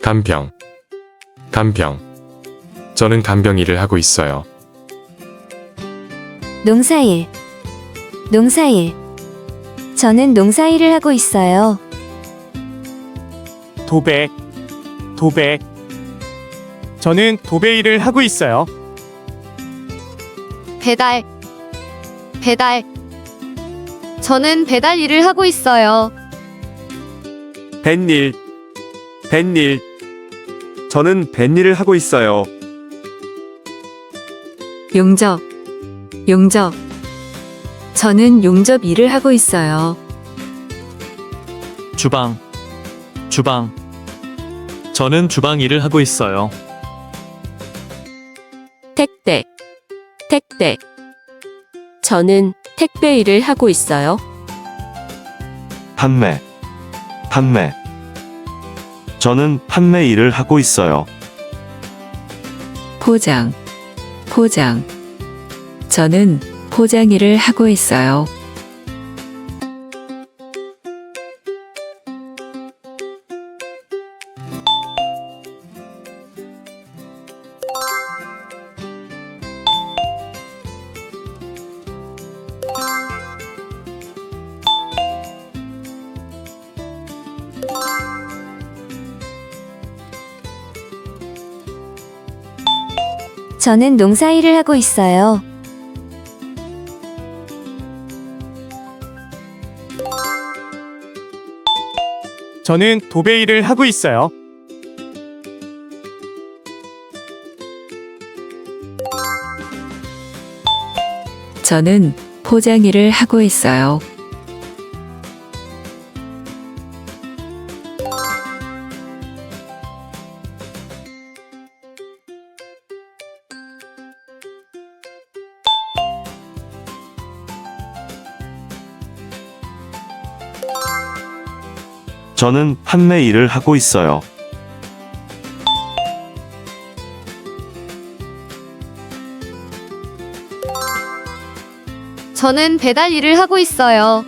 간병. 저는 간병 일을 하고 있어요. 농사일. 저는 농사일을 하고 있어요. 도배. 저는 도배 일을 하고 있어요. 배달. 저는 배달 일을 하고 있어요. 뱃일. 저는 뱃일을 하고 있어요. 용접. 저는 용접 일을 하고 있어요. 주방. 저는 주방 일을 하고 있어요. 택배. 저는 택배 일을 하고 있어요. 판매. 저는 판매 일을 하고 있어요. 포장. 저는 포장 일을 하고 있어요. 저는 농사일을 하고 있어요. 저는 도배 일을 하고 있어요. 저는 포장 일을 하고 있어요. 저는 판매 일을 하고 있어요. 저는 배달 일을 하고 있어요.